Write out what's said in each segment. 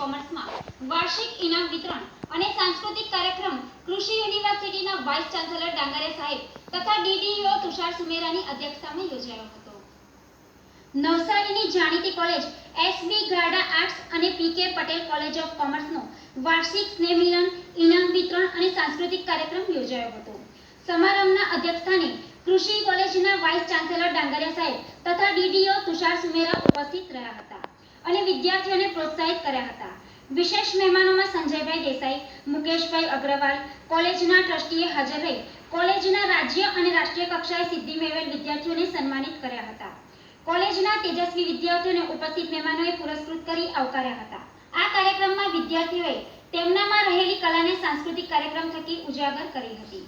કોમર્સમાં વાર્ષિક ઇનામ વિતરણ અને સાંસ્કૃતિક કાર્યક્રમ કૃષિ યુનિવર્સિટીના વાઇસ ચાન્સેલર ડાંગરિયા સાહેબ તથા ડીડીઓ તુષાર સુમેરાની અધ્યક્ષતામાં યોજાયો હતો. નવસારીની જાણીતી કોલેજ એસબી ગાડા આર્ટ્સ અને પીકે પટેલ કોલેજ ઓફ કોમર્સનો વાર્ષિક સ્નેહ મિલન, ઇનામ વિતરણ અને સાંસ્કૃતિક કાર્યક્રમ યોજાયો હતો. સમારંભના અધ્યક્ષસ્થાને કૃષિ કોલેજના વાઇસ ચાન્સેલર ડાંગરિયા સાહેબ તથા ડીડીઓ તુષાર સુમેરા ઉપસ્થિત રહ્યા હતા અને વિદ્યાર્થીઓને પ્રોત્સાહિત કર્યા હતા. વિશેષ મહેમાનોમાં સંજયભાઈ દેસાઈ, મુકેશભાઈ અગ્રવાલ, કોલેજના ટ્રસ્ટીએ હાજર રહી કોલેજના રાજ્ય અને રાષ્ટ્રીય કક્ષાએ સિદ્ધિ મેળવેલ વિદ્યાર્થીઓને સન્માનિત કર્યા હતા. કોલેજના તેજસ્વી વિદ્યાર્થીઓને ઉપસ્થિત મહેમાનોએ પુરસ્કૃત કરી આવકાર્યા હતા. આ કાર્યક્રમમાં વિદ્યાર્થીઓએ તેમનામાં રહેલી કલાને સાંસ્કૃતિક કાર્યક્રમ થકી ઉજાગર કરી હતી.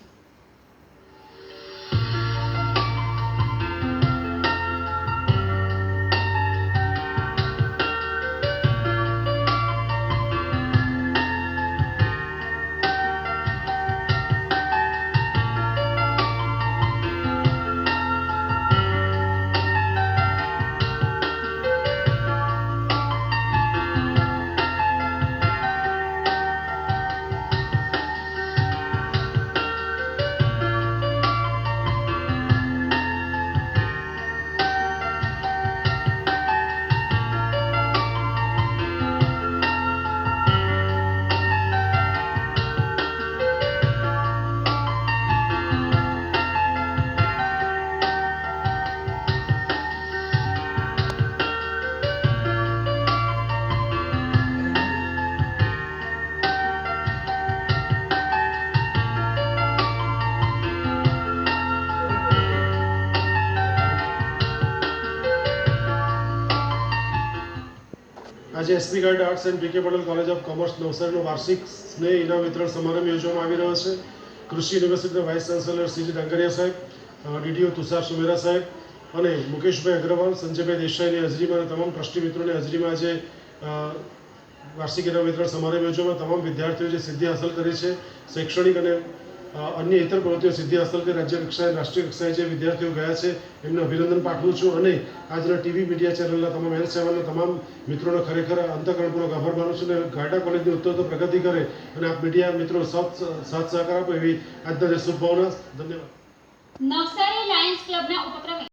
આજે SB Garda arts and PK Patel college of commerce નવસારીનો વાર્ષિક સ્નેહ ઇનામ વિતરણ સમારંભ યોજવામાં આવી રહ્યો છે. કૃષિ યુનિવર્સિટીના વાઇસ ચાન્સેલર શ્રી ડાંગરિયા સાહેબ, ડીડીઓ તુષાર સુમેરા સાહેબ અને મુકેશભાઈ અગ્રવાલ, સંજયભાઈ દેસાઈની હાજરીમાં અને તમામ ટ્રસ્ટી મિત્રોની હાજરીમાં આજે વાર્ષિક ઇનામ વિતરણ સમારંભ યોજવામાં તમામ વિદ્યાર્થીઓ જે સિદ્ધિ હાંસલ કરી છે, શૈક્ષણિક અને અન્ય ઇતર પ્રવૃત્તિઓ સિદ્ધિ હાંસલ કરી રાજ્ય કક્ષાએ, રાષ્ટ્રીય કક્ષાએ જે વિદ્યાર્થીઓ ગયા છે એમને અભિનંદન પાઠવું છું અને આજના ટીવી મીડિયા ચેનલના તમામ N7ના તમામ મિત્રોનો ખરેખર અંતઃકરણપૂર્વક આભાર માનું છું અને ગાડા કોલેજની ઉત્તરોત્તર પ્રગતિ કરે અને આપ મીડિયા મિત્રો સાથ સહકાર આપો એવી આજના શુભભાવના. ધન્યવાદ. નવસારી લાયન્સ ક્લબના ઉપક્રમે